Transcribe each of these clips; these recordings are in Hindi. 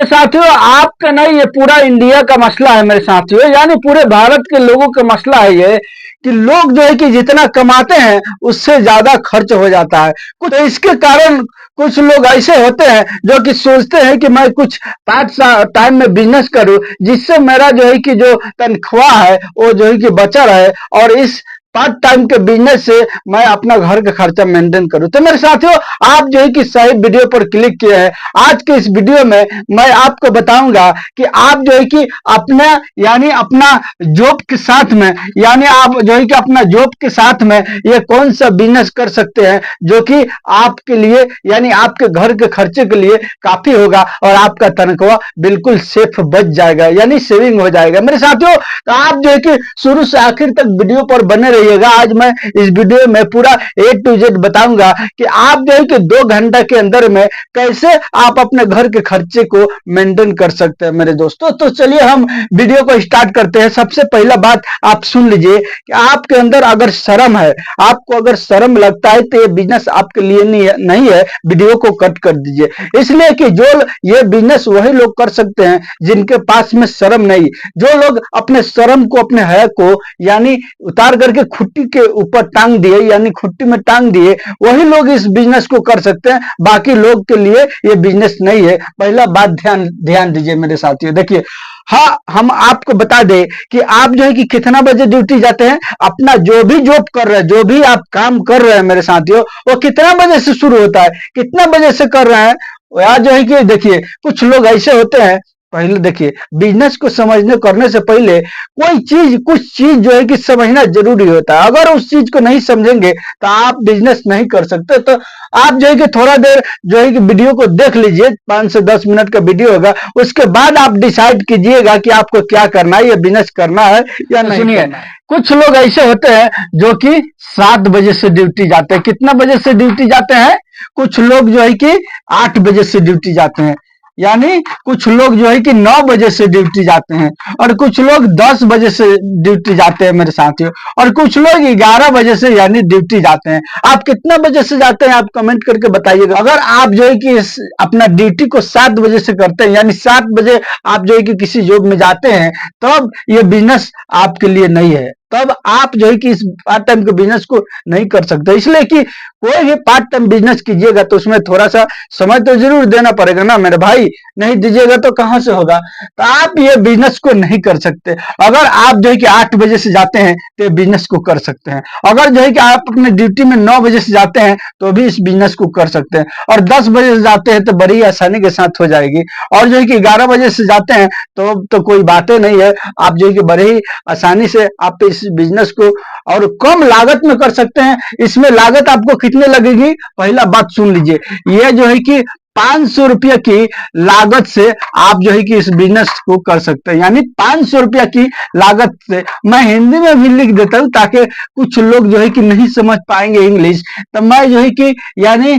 साथियों, आपका नहीं, ये पूरा इंडिया का मसला है मेरे साथियों, यानी पूरे भारत के लोगों का मसला है ये कि लोग जो है कि जितना कमाते हैं उससे ज्यादा खर्च हो जाता है। कुछ तो इसके कारण कुछ लोग ऐसे होते हैं जो कि सोचते हैं कि मैं कुछ पार्ट टाइम में बिजनेस करूं जिससे मेरा जो है कि जो तनख्वाह है वो जो है कि बचा रहे, और इस पार्ट टाइम के बिजनेस से मैं अपना घर का खर्चा मेंटेन करूं। तो मेरे साथियों, आप जो है कि सही वीडियो पर क्लिक किए हैं। आज के इस वीडियो में मैं आपको बताऊंगा कि आप जो है कि अपना यानी अपना जॉब के साथ में, यानी आप जो है कि अपना जॉब के साथ में ये कौन सा बिजनेस कर सकते हैं जो कि आपके लिए यानी आपके घर के खर्चे के लिए काफी होगा और आपका तनख्वाह बिल्कुल सेफ बच जाएगा, यानी सेविंग हो जाएगा। मेरे साथियों, तो आप जो है कि शुरू से आखिर तक वीडियो पर बने रहिएगा। आज मैं इस वीडियो में पूरा A to Z बताऊंगा कि आप जो है कि 2 घंटा के अंदर में कैसे आप अपने घर के खर्चे को मेंटेन कर सकते हैं मेरे दोस्तों। तो चलिए हम वीडियो को स्टार्ट करते हैं। सबसे पहला बात आप सुन लीजिए कि आपके अंदर अगर शर्म है, आपको अगर शर्म लगता है तो ये बिजनेस आपके लिए नहीं है, वीडियो को कट कर दीजिए। इसलिए कि जो ये बिजनेस वही लोग कर सकते हैं जिनके पास में शर्म नहीं। जो लोग अपने शर्म को, अपने हया को यानी उतार करके खुट्टी के ऊपर टांग दिए, यानी खुट्टी में टांग दिए, वही लोग इस बिजनेस को कर सकते हैं। बाकी लोग के लिए ये बिजनेस नहीं है। पहला बात ध्यान ध्यान दीजिए मेरे साथियों। देखिए, हाँ, हम आपको बता दें कि आप जो है कि कितना बजे ड्यूटी जाते हैं। अपना जो भी जॉब कर रहे हैं, जो भी आप काम कर रहे हैं मेरे साथियों, वो कितना बजे से शुरू होता है, कितना बजे से कर रहे हैं। यार जो है कि देखिए, कुछ लोग ऐसे होते हैं, पहले देखिए, बिजनेस को समझने करने से पहले कोई चीज, कुछ चीज जो है कि समझना जरूरी होता है। अगर उस चीज को नहीं समझेंगे तो आप बिजनेस नहीं कर सकते। तो आप जो है कि थोड़ा देर जो है कि वीडियो को देख लीजिए, 5 से 10 मिनट का वीडियो होगा। उसके बाद आप डिसाइड कीजिएगा कि आपको क्या करना है, ये बिजनेस करना है या नहीं। सुनिए, कुछ लोग ऐसे होते हैं जो कि 7 बजे से ड्यूटी जाते हैं। कितना बजे से ड्यूटी जाते हैं? कुछ लोग जो है कि 8 बजे से ड्यूटी जाते हैं, यानी कुछ लोग जो है कि 9 बजे से ड्यूटी जाते हैं, और कुछ लोग 10 बजे से ड्यूटी जाते हैं मेरे साथियों, और कुछ लोग 11 बजे से यानी ड्यूटी जाते हैं। आप कितना बजे से जाते हैं आप कमेंट करके बताइएगा। अगर आप जो है कि अपना ड्यूटी को 7 बजे से करते हैं, यानी 7 बजे आप जो है कि किसी जॉब में जाते हैं, तब ये बिजनेस आपके लिए नहीं है। तब आप जो है कि इस पार्ट टाइम के बिजनेस को नहीं कर सकते। इसलिए कि कोई भी पार्ट टाइम बिजनेस कीजिएगा तो उसमें थोड़ा सा समय तो जरूर देना पड़ेगा ना मेरे भाई। नहीं दीजिएगा तो कहां से होगा। तो आप ये बिजनेस को नहीं कर सकते। अगर आप जो है कि 8 बजे से जाते हैं तो बिजनेस को कर सकते हैं। अगर जो है कि आप अपने ड्यूटी में 9 बजे से जाते हैं तो भी इस बिजनेस को कर सकते हैं। और 10 बजे से जाते हैं तो बड़ी आसानी के साथ हो जाएगी। और जो है कि 11 बजे से जाते हैं तो कोई बातें नहीं है। आप जो है कि बड़े ही आसानी से आप इस बिजनेस को और कम लागत में कर सकते हैं। इसमें लागत आपको कितने लगेगी, पहला बात सुन लीजिए। यह जो है कि 500 रुपया की लागत से आप जो है कि इस बिजनेस को कर सकते हैं। यानी 500 रुपया की लागत से, मैं हिंदी में भी लिख देता हूं ताकि कुछ लोग जो है कि नहीं समझ पाएंगे इंग्लिश, तो मैं जो है कि यानी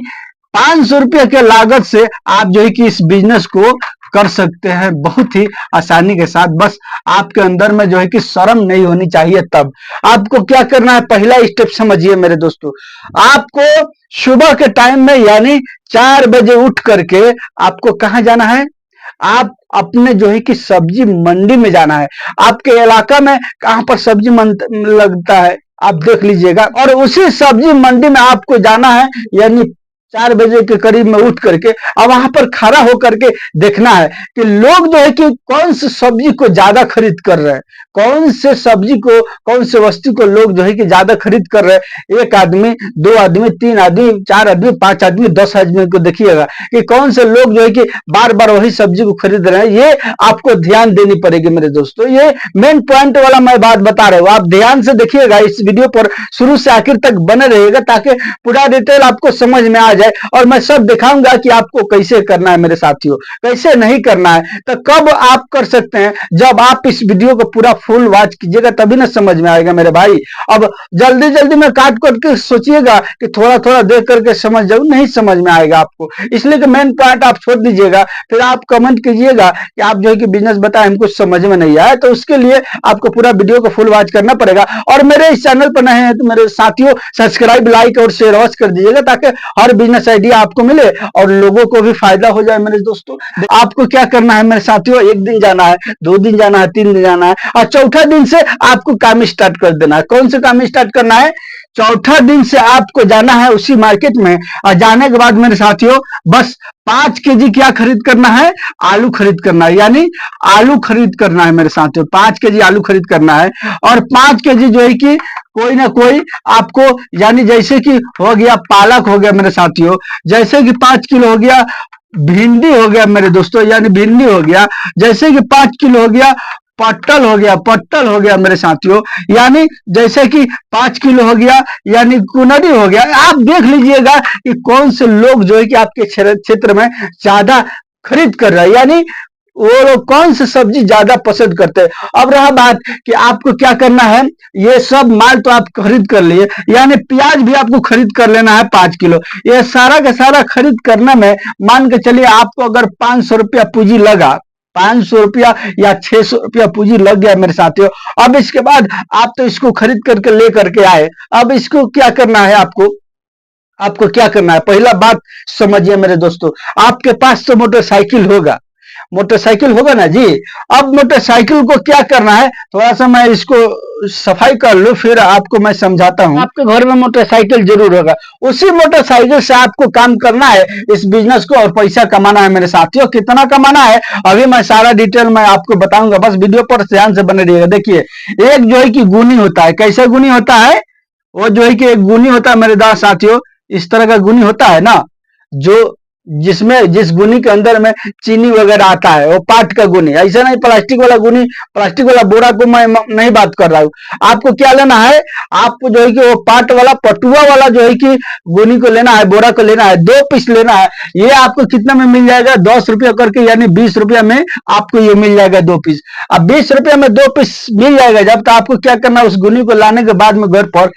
500 रुपया के लागत से आप जो है कि इस बिजनेस को कर सकते हैं बहुत ही आसानी के साथ। बस आपके अंदर में जो है कि शर्म नहीं होनी चाहिए। तब आपको क्या करना है, पहला स्टेप समझिए मेरे दोस्तों। आपको सुबह के टाइम में यानी 4 बजे उठ करके आपको कहां जाना है, आप अपने जो है कि सब्जी मंडी में जाना है। आपके इलाका में कहां पर सब्जी लगता है आप देख लीजिएगा, और उसी सब्जी मंडी में आपको जाना है। यानी 4 बजे के करीब में उठ करके अब वहां पर खड़ा होकर के देखना है कि लोग जो है कि कौन सी सब्जी को ज्यादा खरीद कर रहे हैं, कौन से सब्जी को, कौन से वस्तु को लोग जो है कि ज्यादा खरीद कर रहे हैं। 1 आदमी, 2 आदमी, 3 आदमी, 4 आदमी, 5 आदमी, 10 आदमी को देखिएगा कि कौन से लोग जो है कि बार बार वही सब्जी को खरीद रहे हैं। ये आपको ध्यान देनी पड़ेगी मेरे दोस्तों। ये मेन पॉइंट वाला मैं बात बता रहा हूं, आप ध्यान से देखिएगा। इस वीडियो पर शुरू से आखिर तक बने रहिएगा ताकि पूरा डिटेल आपको समझ में आ जाए, और मैं सब दिखाऊंगा कि आपको कैसे करना है मेरे साथियों, कैसे नहीं करना है। तो कब आप कर सकते हैं, जब आप इस वीडियो को पूरा फुल वॉच कीजिएगा तभी ना समझ में आएगा मेरे भाई। अब जल्दी जल्दी में काट के सोचिएगा कि थोड़ा थोड़ा देख करके समझ जाऊं, नहीं समझ में आएगा आपको। इसलिए कि मेन पॉइंट आप छोड़ दीजिएगा, फिर आप कमेंट कीजिएगा कि आप जो है कि बिजनेस बताए हमको समझ में नहीं आया। तो उसके लिए आपको पूरा वीडियो को फुल वॉच करना पड़ेगा। और मेरे इस चैनल पर नए हैं तो मेरे साथियों सब्सक्राइब, लाइक और शेयर अवश्य कर दीजिएगा ताकि हर बिजनेस आइडिया आपको मिले और लोगों को भी फायदा हो जाए मेरे दोस्तों। आपको क्या करना है मेरे साथियों, एक दिन जाना है, 2 दिन जाना है, 3 दिन जाना है और चौथा दिन से आपको काम स्टार्ट कर देना है। कौन से काम स्टार्ट करना है? चौथा दिन से आपको जाना है उसी मार्केट में और जाने के बाद मेरे साथियों बस 5 केजी क्या खरीद करना है? आलू खरीद करना है। यानी आलू खरीद करना है मेरे साथियों, 5 केजी आलू खरीद करना है और 5 केजी जो है कि कोई ना कोई आपको, यानी जैसे कि हो गया पालक हो गया मेरे साथियों, जैसे कि 5 किलो हो गया भिंडी हो गया मेरे दोस्तों, यानी भिंडी हो गया, जैसे कि 5 किलो हो गया पट्टल हो गया मेरे साथियों, यानी जैसे कि 5 किलो हो गया, यानी कुनरी हो गया। आप देख लीजिएगा कि कौन से लोग जो है कि आपके क्षेत्र में ज्यादा खरीद कर रहे हैं, यानी वो लोग कौन सी सब्जी ज्यादा पसंद करते हैं। अब रहा बात कि आपको क्या करना है, ये सब माल तो आप खरीद कर लिए, यानी प्याज भी आपको खरीद कर लेना है 5 किलो। ये सारा का सारा खरीद करने में मान के चलिए आपको अगर 500 रुपया पूंजी लगा, 500 रुपया या 600 रुपया पूंजी लग गया मेरे साथियों। अब इसके बाद आप तो इसको खरीद करके ले करके आए, अब इसको क्या करना है आपको? आपको क्या करना है? पहला बात समझिए मेरे दोस्तों, आपके पास तो मोटरसाइकिल होगा ना जी। अब मोटरसाइकिल को क्या करना है, थोड़ा सा मैं इसको सफाई कर लूं फिर आपको मैं समझाता हूं। आपके घर में मोटरसाइकिल जरूर होगा, उसी मोटरसाइकिल से आपको काम करना है इस बिजनेस को और पैसा कमाना है मेरे साथियों। कितना कमाना है अभी मैं सारा डिटेल में आपको बताऊंगा, बस वीडियो पर ध्यान से बने रहिएगा। देखिए, एक जो है कि गुनी होता है, कैसे गुनी होता है? वो जो है कि एक गुनी होता है मेरे दास साथियों, इस तरह का गुनी होता है ना, जो जिसमें जिस गुनी के अंदर में चीनी वगैरह आता है, वो पाट का गुनी, ऐसा नहीं प्लास्टिक वाला गुनी, प्लास्टिक वाला बोरा को मैं नहीं बात कर रहा हूँ। आपको क्या लेना है? आपको जो है कि वो पाट वाला पटुआ वाला जो है कि गुनी को लेना है, बोरा को लेना है, 2 पीस लेना है। ये आपको कितना में मिल जाएगा? 10 रुपया करके, यानी 20 रुपया में आपको ये मिल जाएगा 2 पीस। अब 20 रुपया में 2 पीस मिल जाएगा जब, तो आपको क्या करना है, उस गुनी को लाने के बाद में घर पर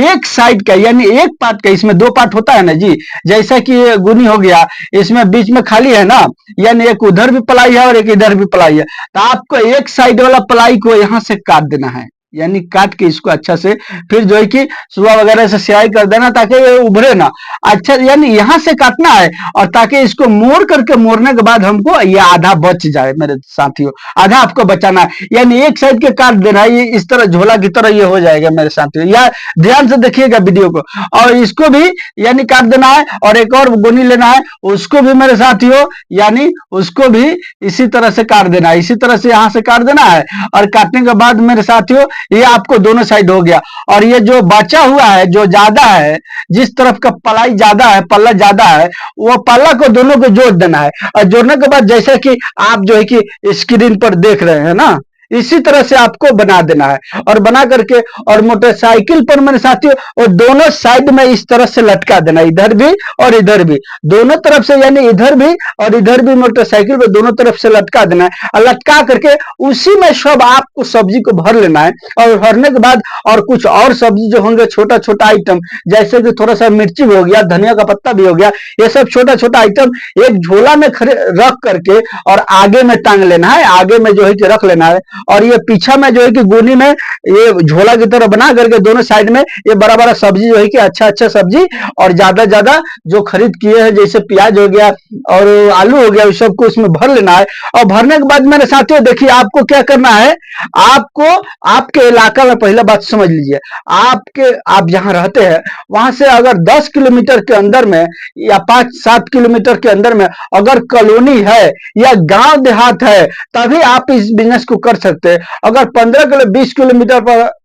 एक साइड का, यानी एक पार्ट का, इसमें 2 पार्ट होता है ना जी, जैसा कि ये गुनी हो गया, इसमें बीच में खाली है ना, यानी एक उधर भी पलाई है और एक इधर भी पलाई है, तो आपको एक साइड वाला पलाई को यहां से काट देना है, यानी काट के इसको अच्छा से फिर जो है कि सुबह वगैरह से सिलाई कर देना ताकि ये उभरे ना। अच्छा, यानी यहां से काटना है और ताकि इसको मोड़ करके, मोड़ने के बाद हमको ये आधा बच जाए मेरे साथियों, आधा आपको बचाना है, यानी एक साइड के काट देना है, ये इस तरह झोला की तरह ये हो जाएगा मेरे साथियों। या ध्यान से देखिएगा वीडियो को, और इसको भी यानी काट देना है और एक और गोनी लेना है, उसको भी मेरे साथियों, यानी उसको भी इसी तरह से काट देना है, इसी तरह से यहां से काट देना है। और काटने के बाद मेरे साथियों ये आपको दोनों साइड हो गया, और ये जो बचा हुआ है, जो ज्यादा है, जिस तरफ का पलाई ज्यादा है, पल्ला ज्यादा है, वो पल्ला को दोनों को जोड़ देना है। और जोड़ने के बाद जैसे कि आप जो है कि स्क्रीन पर देख रहे हैं ना, इसी तरह से आपको बना देना है। और बना करके और मोटरसाइकिल पर मेरे साथियों और दोनों साइड में इस तरह से लटका देना, इधर भी और इधर भी, दोनों तरफ से, यानी इधर भी और इधर भी मोटरसाइकिल पर दोनों तरफ से लटका देना है। और लटका करके उसी में सब आपको सब्जी को भर लेना है। और भरने के बाद और कुछ और सब्जी जो होंगे, छोटा छोटा आइटम, जैसे कि थोड़ा सा मिर्ची भी हो गया, धनिया का पत्ता भी हो गया, ये सब छोटा छोटा आइटम एक झोला में रख करके और आगे में टांग लेना है, आगे में जो है कि रख लेना है। और ये पीछा में जो है कि गोनी में ये झोला की तरह बना करके दोनों साइड में ये बड़ा बड़ा सब्जी जो है कि अच्छा अच्छा सब्जी और ज्यादा ज्यादा जो खरीद किए हैं, जैसे प्याज हो गया और आलू हो गया, उस सबको इसमें भर लेना है। और भरने के बाद मेरे साथियों देखिए, आपको क्या करना है, आपको आपके इलाका में, पहला बात समझ लीजिए, आप जहां रहते हैं वहां से अगर 10 किलोमीटर के अंदर में या 5-7 किलोमीटर के अंदर में अगर कॉलोनी है या गांव देहात है, तभी आप इस बिजनेस को कर सकते हैं। अगर 15-20 किलोमीटर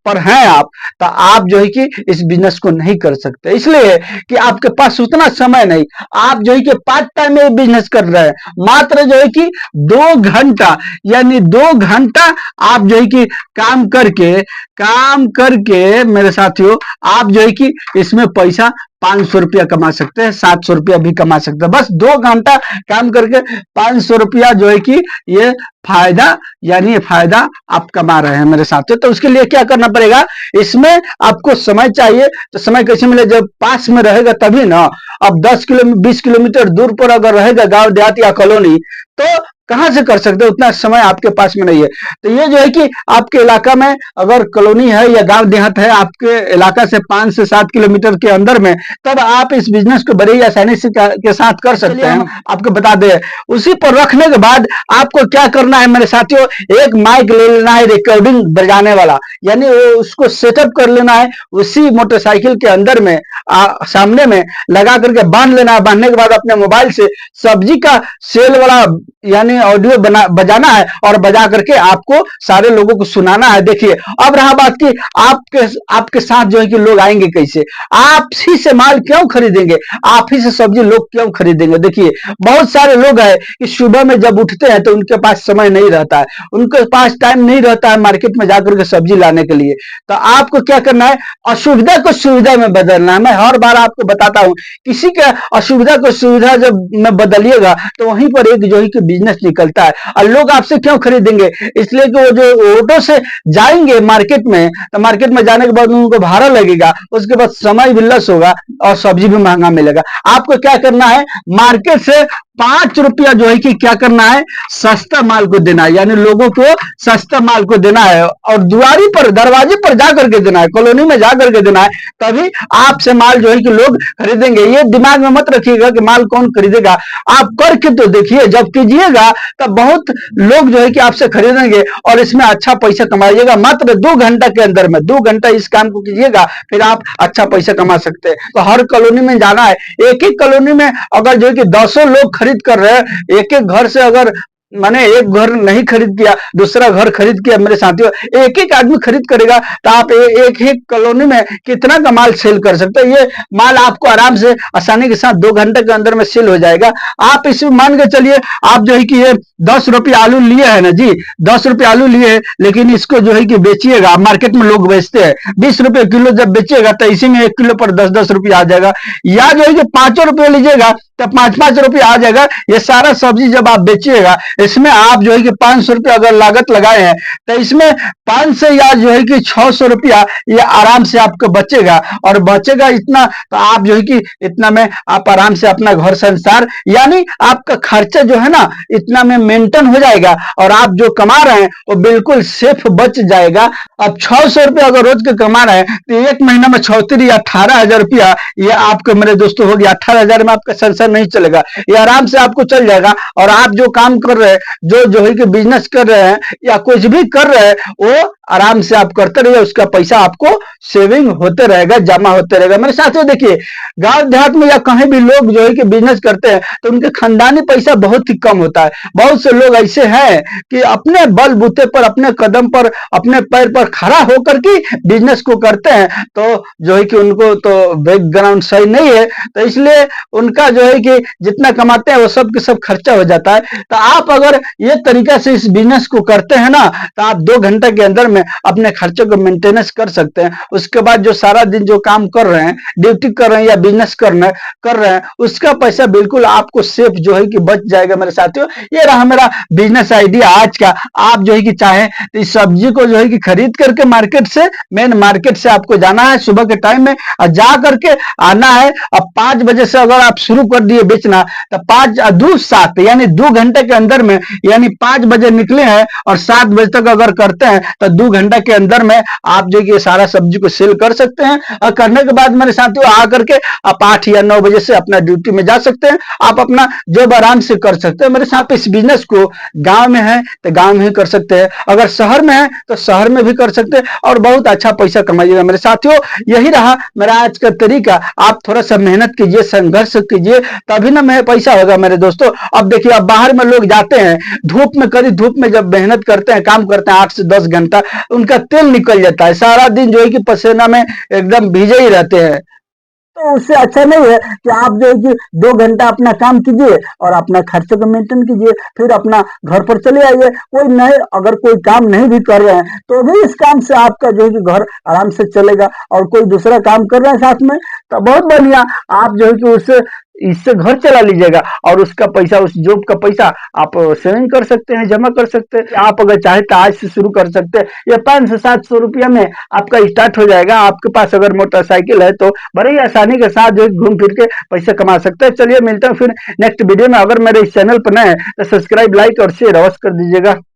पर हैं आप, तो आप जो है कि इस बिजनेस को नहीं कर सकते, इसलिए कि आपके पास उतना समय नहीं। आप जो है कि पार्ट टाइम में बिजनेस कर रहे हैं, मात्र जो है कि 2 घंटा, यानी 2 घंटा आप जो है कि काम करके मेरे साथियों, आप जो है कि इसमें पैसा 500 रुपया कमा सकते हैं, 700 रुपया भी कमा सकते हैं। बस 2 घंटा काम करके 500 रुपया जो है कि ये फायदा, यानी फायदा आप कमा रहे हैं मेरे साथियों। तो उसके लिए क्या करना पड़ेगा, इसमें आपको समय चाहिए। तो समय कैसे मिले, जब पास में रहेगा तभी ना। अब 10 किलो 20 किलोमीटर दूर पर अगर रहेगा गांव देहात या कॉलोनी, तो कहाँ से कर सकते हो, उतना समय आपके पास में नहीं है। तो ये जो है कि आपके इलाका में अगर कॉलोनी है या गांव देहात है आपके इलाका से 5 से 7 किलोमीटर के अंदर में, तब आप इस बिजनेस को बड़े ही आसानी से के साथ कर सकते हैं। आपको बता दें, उसी पर रखने के बाद आपको क्या करना है मेरे साथियों, एक माइक ले लेना है रिकॉर्डिंग बजाने वाला, यानी उसको सेटअप कर लेना है उसी मोटरसाइकिल के अंदर में, सामने में लगा करके बांध लेना है। बांधने के बाद अपने मोबाइल से सब्जी का सेल वाला यानी ऑडियो बजाना है और बजा करके आपको सारे लोगों को सुनाना है। देखिए, अब रहा बात की आपके आपके साथ जो है कि लोग आएंगे कैसे, आप ही से माल क्यों खरीदेंगे, आप ही से सब्जी लोग क्यों खरीदेंगे। देखिए, बहुत सारे लोग हैं कि सुबह में जब उठते हैं तो उनके पास समय नहीं रहता है, उनके पास टाइम नहीं रहता है मार्केट में जाकर के सब्जी लाने के लिए। तो आपको क्या करना है, असुविधा को सुविधा में बदलना है। मैं हर बार आपको बताता हूं, किसी का असुविधा को सुविधा जब में बदलिएगा तो वहीं पर एक जो है कि बिजनेस निकलता है। और लोग आपसे क्यों खरीदेंगे, इसलिए कि वो जो ऑटो से जाएंगे मार्केट में, तो मार्केट में जाने के बाद उनको भाड़ा लगेगा, उसके बाद समय भी लॉस होगा और सब्जी भी महंगा मिलेगा। आपको क्या करना है, मार्केट से 5 रुपया जो है कि क्या करना है, सस्ता माल को देना है, यानी लोगों को सस्ता माल को देना है और दुआरी पर दरवाजे पर जाकर के देना है, कॉलोनी में जाकर के देना है, तभी आपसे माल जो है कि लोग खरीदेंगे। ये दिमाग में मत रखिएगा कि माल कौन खरीदेगा, आप करके तो देखिए, जब कीजिएगा तब बहुत लोग जो है कि आपसे खरीदेंगे और इसमें अच्छा पैसा कमाइएगा। मात्र 2 घंटा के अंदर में, 2 घंटा इस काम को कीजिएगा, फिर आप अच्छा पैसा कमा सकते हैं। तो हर कॉलोनी में जाना है, एक एक कॉलोनी में अगर जो है कि 10 लोग खरीद कर रहे हैं, एक एक घर से अगर मैंने एक घर नहीं खरीद किया, दूसरा घर खरीद किया, मेरे साथियों एक एक आदमी खरीद करेगा तो आप एक ही कॉलोनी में कितना का माल सेल कर सकते हैं। ये माल आपको आराम से आसानी के साथ 2 घंटे के अंदर में सेल हो जाएगा। आप इसमें मान के चलिए, आप जो है कि ये 10 रुपये आलू लिए है ना जी, 10 रुपये आलू लिए, लेकिन इसको जो है कि बेचिएगा, मार्केट में लोग बेचते हैं 20 रुपये किलो, जब बेचिएगा तो इसी में 1 किलो पर 10-10 रुपये आ जाएगा। या जो है कि 5 रुपये लीजिएगा तो 5-5 रुपये आ जाएगा। ये सारा सब्जी जब आप बेचिएगा, इसमें आप जो है कि 500 रुपये अगर लागत लगाए हैं तो इसमें 5 से या जो है कि 600 रुपया ये आराम से आपको बचेगा, और बचेगा इतना तो आप जो है कि इतना में आप आराम से अपना घर संसार यानी आपका खर्चा जो है ना इतना में मेंटेन हो जाएगा, और आप जो कमा रहे हैं वो बिल्कुल सेफ बच जाएगा। अब 600 रुपया अगर रोज के कमा रहे हैं तो एक महीना में 34 या 18,000 रुपया ये आपके मेरे दोस्तों हो गया। 18,000 में आपका संसार नहीं चलेगा, ये आराम से आपको चल जाएगा। और आप जो काम कर रहे हैं, जो है कि बिजनेस कर रहे हैं या कुछ भी कर रहे हैं, वो आराम से आप करते रहिए, उसका पैसा आपको सेविंग होते रहेगा, जमा होते रहेगा। मेरे साथियों देखिए, गांव देहात में या कहीं भी लोग जो है कि बिजनेस करते हैं तो उनके खानदानी पैसा बहुत ही कम होता है। बहुत से लोग ऐसे हैं कि अपने बलबूते पर, अपने कदम पर, अपने पैर पर खड़ा होकर के बिजनेस को करते हैं, तो जो है कि उनको तो बैकग्राउंड सही नहीं है, तो इसलिए उनका जो है कि जितना कमाते हैं वो सब के सब खर्चा हो जाता है। तो आप अगर ये तरीका से इस बिजनेस को करते हैं ना, तो आप 2 घंटे के अंदर में अपने खर्चे को मेंटेनेंस कर सकते हैं। उसके बाद जो सारा दिन जो काम कर रहे हैं, ड्यूटी कर रहे हैं या बिजनेस कर रहे हैं, उसका पैसा बिल्कुल आपको सेफ जो है कि बच जाएगा। मेरे साथियों, ये रहा मेरा बिजनेस आइडिया आज का। आप जो है कि चाहे तो इस सब्जी को जो है कि खरीद करके मार्केट से, मेन मार्केट से आपको जाना है सुबह के टाइम में और जा करके आना है। अब 5 बजे से अगर आप शुरू कर दिए बेचना तो 5-2-7 यानी 2 घंटे के अंदर में, यानी 5 बजे निकले हैं और 7 बजे तक अगर करते हैं तो 2 घंटे के अंदर में आप जो कि सारा सब्जी को सेल कर सकते हैं। और करने के बाद मेरे साथियों आकर के आप 8 या 9 बजे से अपना ड्यूटी में जा सकते हैं, आप अपना जॉब आराम से कर सकते हैं। मेरे साथ इस बिजनेस को गांव में है तो गांव में ही कर सकते हैं, अगर शहर में है तो शहर में भी कर सकते हैं और बहुत अच्छा पैसा कमाइएगा। मेरे साथियों, यही रहा मेरा आज का तरीका। आप थोड़ा सा मेहनत कीजिए, संघर्ष कीजिए, तभी ना मैं पैसा होगा मेरे दोस्तों। अब देखिए, अब बाहर में लोग जाते हैं धूप में, कड़ी धूप में जब मेहनत करते हैं, काम करते हैं 8 से 10 घंटा, उनका तेल निकल जाता है, सारा दिन जो है कि पसीना में एकदम भीजे ही रहते हैं। तो उससे अच्छा नहीं है कि आप जो है कि 2 घंटा अपना काम कीजिए और अपना खर्चे को मेंटेन कीजिए, फिर अपना घर पर चले आइए। कोई नहीं, अगर कोई काम नहीं भी कर रहे हैं तो भी इस काम से आपका जो है कि घर आराम से चलेगा, और कोई दूसरा काम कर रहे हैं साथ में तो बहुत बढ़िया, आप जो है कि उससे इससे घर चला लीजिएगा और उसका पैसा, उस जॉब का पैसा आप सेविंग कर सकते हैं, जमा कर सकते हैं। आप अगर चाहे तो आज से शुरू कर सकते हैं। ये 500-700 रुपया में आपका स्टार्ट हो जाएगा। आपके पास अगर मोटरसाइकिल है तो बड़े ही आसानी के साथ जो घूम फिर के पैसे कमा सकते हैं। चलिए मिलते हैं फिर नेक्स्ट वीडियो में। अगर मेरे इस चैनल पर नए हैं तो सब्सक्राइब, लाइक और शेयर अवश्य कर दीजिएगा।